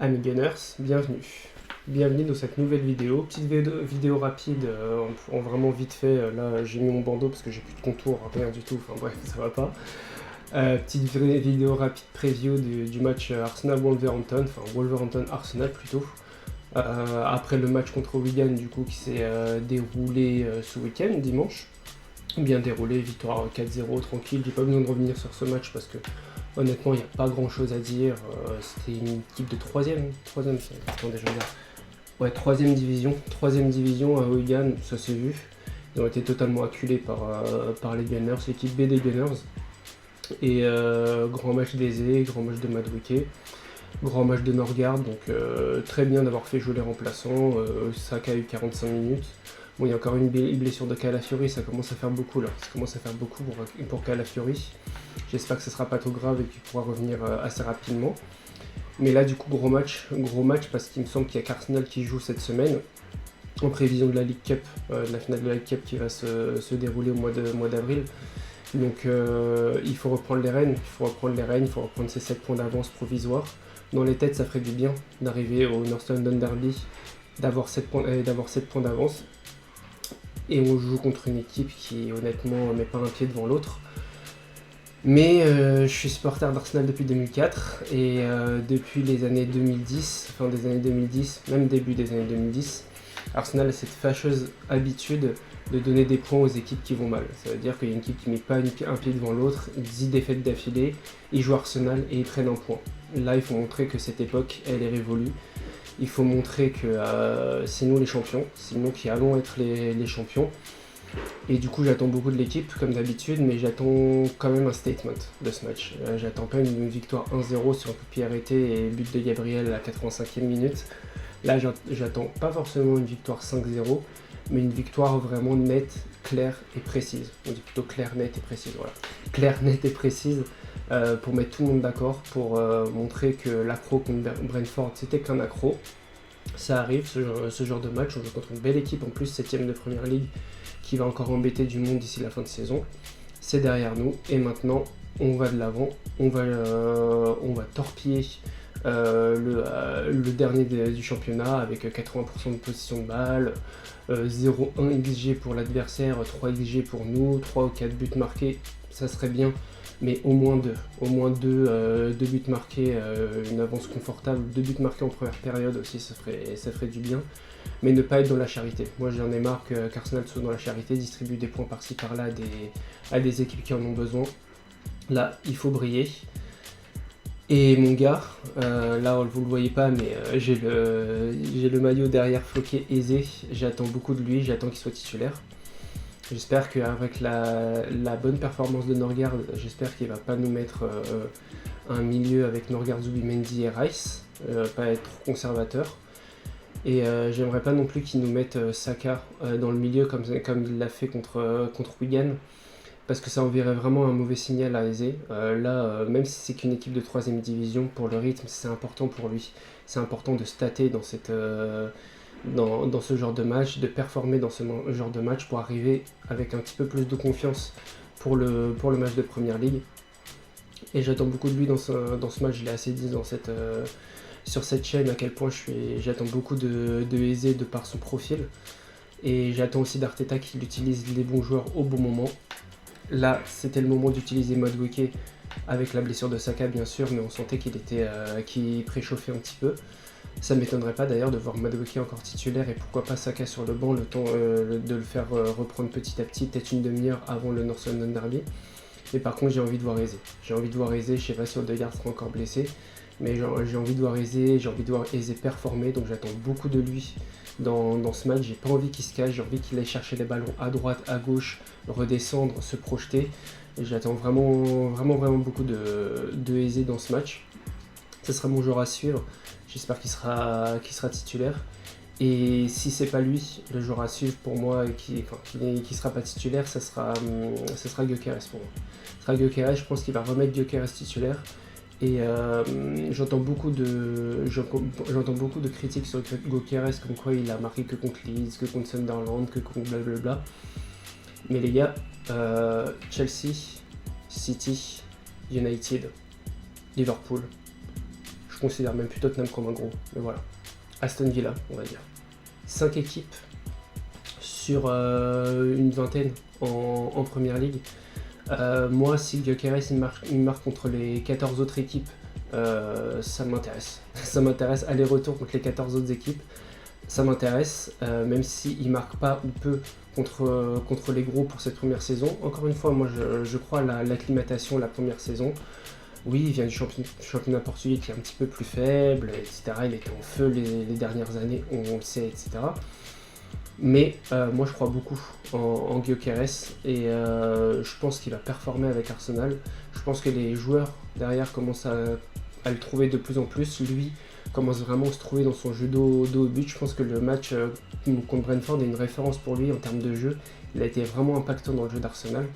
Amis Gunners, bienvenue. Bienvenue dans cette nouvelle vidéo. Petite vidéo rapide, en vraiment vite fait. Là, j'ai mis mon bandeau parce que j'ai plus de contour, rien du tout. Enfin bref, ça va pas. Petite vidéo rapide preview du match Arsenal-Wolverhampton, enfin Wolverhampton-Arsenal plutôt. Après le match contre Wigan, du coup, qui s'est déroulé ce week-end, dimanche. Bien déroulé, victoire 4-0, tranquille. J'ai pas besoin de revenir sur ce match parce que honnêtement, il n'y a pas grand chose à dire. C'était une équipe de attendez, je regarde. Ouais, troisième division à Wigan, ça s'est vu. Ils ont été totalement acculés par les Gunners, l'équipe B des Gunners. Et grand match d'Eze, grand match de Madueke, grand match de Norgard, donc très bien d'avoir fait jouer les remplaçants. Saka a eu 45 minutes. Bon, il y a encore une blessure de Calafiori, ça commence à faire beaucoup là. Ça commence à faire beaucoup pour Calafiori. J'espère que ce sera pas trop grave et qu'il pourra revenir assez rapidement. Mais là, du coup, gros match parce qu'il me semble qu'il y a qu'Arsenal qui joue cette semaine en prévision de la League Cup, de la finale de la League Cup qui va se dérouler au mois d'avril. Donc il faut reprendre les rênes, il faut reprendre ces 7 points d'avance provisoires. Dans les têtes, ça ferait du bien d'arriver au North London Derby, d'avoir 7 points d'avance. Et on joue contre une équipe qui honnêtement met pas un pied devant l'autre. Mais je suis supporter d'Arsenal depuis 2004 et depuis les années 2010, fin des années 2010, même début des années 2010, Arsenal a cette fâcheuse habitude de donner des points aux équipes qui vont mal. Ça veut dire qu'il y a une équipe qui met pas un pied devant l'autre, 10 défaites d'affilée, ils jouent Arsenal et ils prennent un point. Là, il faut montrer que cette époque, elle est révolue. Il faut montrer que c'est nous les champions, c'est nous qui allons être les champions. Et du coup, j'attends beaucoup de l'équipe, comme d'habitude, mais j'attends quand même un statement de ce match. J'attends pas une victoire 1-0 sur un coup de pied arrêté et but de Gabriel à la 85e minute. Là, j'attends pas forcément une victoire 5-0, mais une victoire vraiment nette, claire et précise. On dit plutôt claire, nette et précise, voilà. Claire, nette et précise, pour mettre tout le monde d'accord, pour montrer que l'accro contre Brentford, c'était qu'un accro. Ça arrive, ce genre de match, on joue contre une belle équipe, en plus 7ème de Première Ligue, qui va encore embêter du monde d'ici la fin de saison. C'est derrière nous, et maintenant, on va de l'avant, on va torpiller le dernier du championnat avec 80% de possession de balle, 0,1 XG pour l'adversaire, 3 XG pour nous, 3 ou 4 buts marqués, ça serait bien, mais au moins deux buts marqués, une avance confortable, 2 buts marqués en première période aussi, ça ferait du bien, mais ne pas être dans la charité. Moi j'en ai marre qu'Arsenal soit dans la charité, distribue des points par-ci par-là à des équipes qui en ont besoin. Là, il faut briller. Et mon gars, là vous le voyez pas, mais j'ai le maillot derrière floqué Eze. J'attends beaucoup de lui, j'attends qu'il soit titulaire. J'espère qu'avec la bonne performance de Norgard, j'espère qu'il va pas nous mettre un milieu avec Norgard, Zubimendi et Rice, pas être trop conservateur. Et j'aimerais pas non plus qu'il nous mette Saka dans le milieu comme il l'a fait contre Wigan, parce que ça enverrait vraiment un mauvais signal à Eze. Même si c'est qu'une équipe de 3ème division, pour le rythme, c'est important pour lui. C'est important de stater dans ce genre de match, de performer dans ce genre de match pour arriver avec un petit peu plus de confiance pour le match de Première Ligue. Et j'attends beaucoup de lui dans ce match, je l'ai assez dit sur cette chaîne à quel point j'attends beaucoup de Eze de par son profil. Et j'attends aussi d'Arteta qu'il utilise les bons joueurs au bon moment. Là, c'était le moment d'utiliser Madueke avec la blessure de Saka, bien sûr, mais on sentait qu'il préchauffait un petit peu. Ça ne m'étonnerait pas d'ailleurs de voir Madueke encore titulaire et pourquoi pas Saka sur le banc, le temps de le faire reprendre petit à petit, peut-être une demi-heure avant le North London Derby. Mais par contre, j'ai envie de voir Eze. Je sais pas si Odegaard sera encore blessé, mais j'ai envie de voir Eze performer, donc j'attends beaucoup de lui dans ce match. J'ai pas envie qu'il se cache, j'ai envie qu'il aille chercher les ballons à droite, à gauche, redescendre, se projeter. Et j'attends vraiment beaucoup de Eze dans ce match. Ce sera mon joueur à suivre. J'espère qu'il sera titulaire. Et si c'est pas lui, le joueur à suivre pour moi qui sera pas titulaire, ce sera Gyökeres pour moi. Ce sera Gyökeres, je pense qu'il va remettre Gyökeres titulaire. Et j'entends beaucoup de critiques sur Gyökeres, comme quoi il a marqué que contre Leeds, que contre Sunderland, que contre blablabla. Mais les gars, Chelsea, City, United, Liverpool, je considère même plus Tottenham comme un gros, mais voilà. Aston Villa, on va dire. 5 équipes sur une vingtaine en Première Ligue. Moi, si Gyökeres il marque contre les 14 autres équipes, ça m'intéresse. Ça m'intéresse, aller-retour contre les 14 autres équipes, ça m'intéresse, même s'il ne marque pas ou peu contre les gros pour cette première saison. Encore une fois, moi je crois à l'acclimatation la première saison. Oui, il vient du championnat portugais qui est un petit peu plus faible, etc. Il était en feu les dernières années, on le sait, etc. Mais moi je crois beaucoup en Gyökeres et je pense qu'il va performer avec Arsenal. Je pense que les joueurs derrière commencent à le trouver de plus en plus. Lui commence vraiment à se trouver dans son jeu dos au but. Je pense que le match contre Brentford est une référence pour lui en termes de jeu. Il a été vraiment impactant dans le jeu d'Arsenal.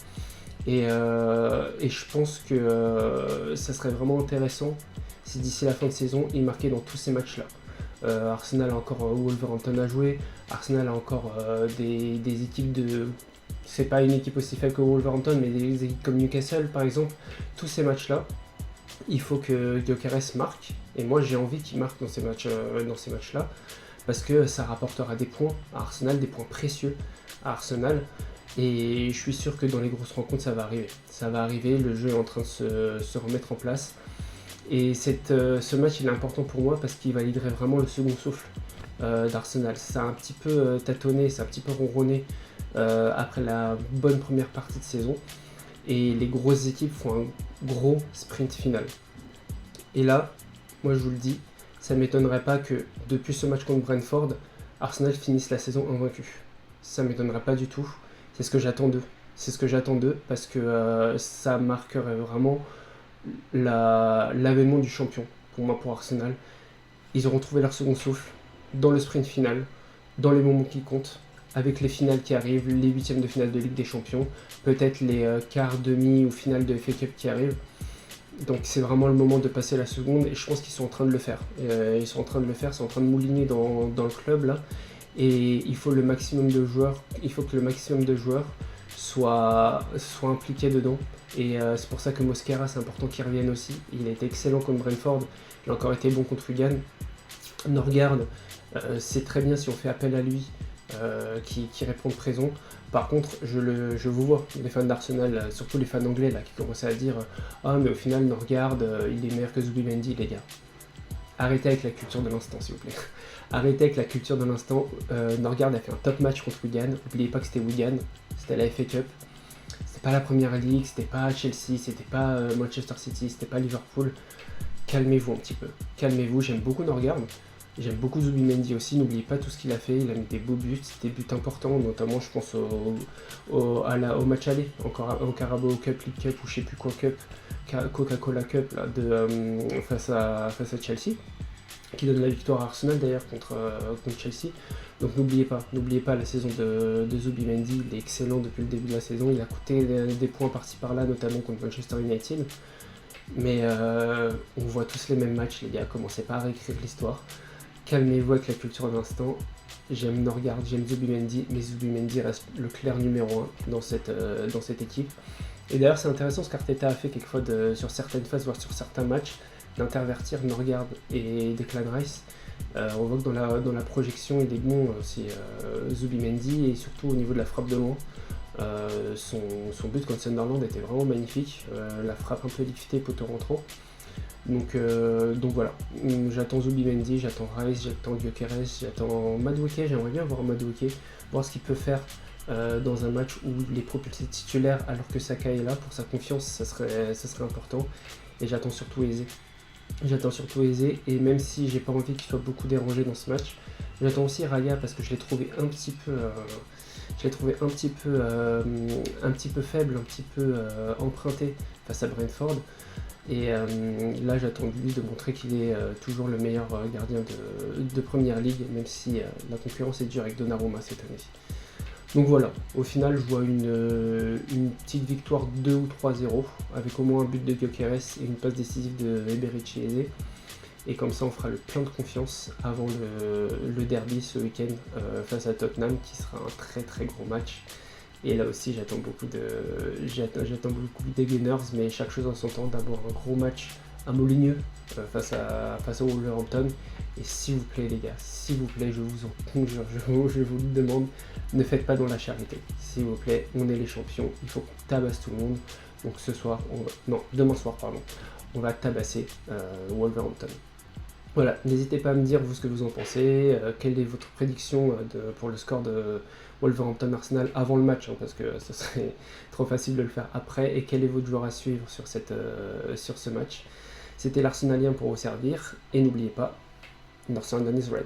Et je pense que ça serait vraiment intéressant si d'ici la fin de saison, il marquait dans tous ces matchs-là. Arsenal a encore Wolverhampton à jouer. Arsenal a encore des équipes de... C'est pas une équipe aussi faible que Wolverhampton, mais des équipes comme Newcastle par exemple. Tous ces matchs-là, il faut que Gyökeres marque. Et moi j'ai envie qu'il marque dans ces matchs-là. Parce que ça rapportera des points à Arsenal, des points précieux à Arsenal. Et je suis sûr que dans les grosses rencontres, ça va arriver. Ça va arriver, le jeu est en train de se remettre en place. Et ce match, il est important pour moi parce qu'il validerait vraiment le second souffle d'Arsenal. Ça a un petit peu tâtonné, ça a un petit peu ronronné après la bonne première partie de saison. Et les grosses équipes font un gros sprint final. Et là, moi je vous le dis, ça ne m'étonnerait pas que depuis ce match contre Brentford, Arsenal finisse la saison invaincu. Ça ne m'étonnerait pas du tout. C'est ce que j'attends d'eux. C'est ce que j'attends d'eux parce que ça marquerait vraiment l'avènement du champion pour moi, pour Arsenal. Ils auront trouvé leur second souffle dans le sprint final, dans les moments qui comptent, avec les finales qui arrivent, les huitièmes de finale de Ligue des Champions, peut-être les quarts, demi ou finales de FA Cup qui arrivent. Donc c'est vraiment le moment de passer la seconde et je pense qu'ils sont en train de le faire. Ils sont en train de le faire, c'est en train de mouliner dans le club là. Et il faut que le maximum de joueurs soient impliqués dedans. Et c'est pour ça que Mosquera, c'est important qu'il revienne aussi. Il a été excellent contre Brentford, il a encore été bon contre Wigan. Norgard, c'est très bien si on fait appel à lui, qui répond présent. Par contre, je vous vois, les fans d'Arsenal, surtout les fans anglais là, qui commençaient à dire « Ah mais au final Norgard, il est meilleur que Zubimendi les gars ». Arrêtez avec la culture de l'instant s'il vous plaît. Arrêtez avec la culture de l'instant. Norgard a fait un top match contre Wigan. N'oubliez pas que c'était Wigan, c'était la FA Cup. C'était pas la Première Ligue, c'était pas Chelsea, c'était pas Manchester City, c'était pas Liverpool. Calmez-vous un petit peu. Calmez-vous, j'aime beaucoup Norgard. J'aime beaucoup Zubimendi aussi, n'oubliez pas tout ce qu'il a fait, il a mis des beaux buts, des buts importants, notamment je pense au match aller, au Carabao Cup, League Cup ou je sais plus quoi Cup, Coca-Cola Cup là, face à Chelsea, qui donne la victoire à Arsenal d'ailleurs contre Chelsea. Donc n'oubliez pas la saison de Zubimendi, il est excellent depuis le début de la saison, il a coûté des points par-ci par-là, notamment contre Manchester United. Mais on voit tous les mêmes matchs les gars, commencez pas à réécrire l'histoire. Calmez-vous avec la culture de l'instant. J'aime Norgard, j'aime Zubimendi, mais Zubimendi reste le clair numéro 1 dans cette équipe. Et d'ailleurs c'est intéressant ce qu'Arteta a fait quelquefois sur certaines phases, voire sur certains matchs, d'intervertir Norgard et Declan Rice. On voit que dans la projection il est bon aussi Zubimendi, et surtout au niveau de la frappe de loin. Son but contre Sunderland était vraiment magnifique, la frappe un peu liftée, poteau rentrant. Donc voilà, j'attends Zubimendi, j'attends Rice, j'attends Gyökeres, j'attends Madueke, j'aimerais bien voir Madueke, voir ce qu'il peut faire dans un match où il est propulsé titulaire alors que Saka est là. Pour sa confiance, ça serait important. Et j'attends surtout Eze, et même si j'ai pas envie qu'il soit beaucoup dérangé dans ce match, j'attends aussi Raya parce que je l'ai trouvé un petit peu faible, un petit peu emprunté face à Brentford. Et là j'attends de lui de montrer qu'il est toujours le meilleur gardien de Première Ligue, même si la concurrence est dure avec Donnarumma cette année. Donc voilà, au final je vois une petite victoire 2 ou 3-0, avec au moins un but de Gyökeres et une passe décisive de Eberechi Eze. Et comme ça on fera le plein de confiance avant le derby ce week-end face à Tottenham, qui sera un très très gros match. Et là aussi j'attends beaucoup des Gunners, mais chaque chose en son temps. D'abord un gros match à Molineux face au Wolverhampton. Et s'il vous plaît les gars, s'il vous plaît, je vous en conjure, je vous le demande, ne faites pas dans la charité. S'il vous plaît, on est les champions, il faut qu'on tabasse tout le monde. Donc ce soir, demain soir, pardon, on va tabasser Wolverhampton. Voilà, n'hésitez pas à me dire vous ce que vous en pensez, quelle est votre prédiction pour le score de Wolverhampton-Arsenal avant le match, hein, parce que ce serait trop facile de le faire après, et quel est votre joueur à suivre sur ce match. C'était l'Arsenalien pour vous servir, et n'oubliez pas, North London is red.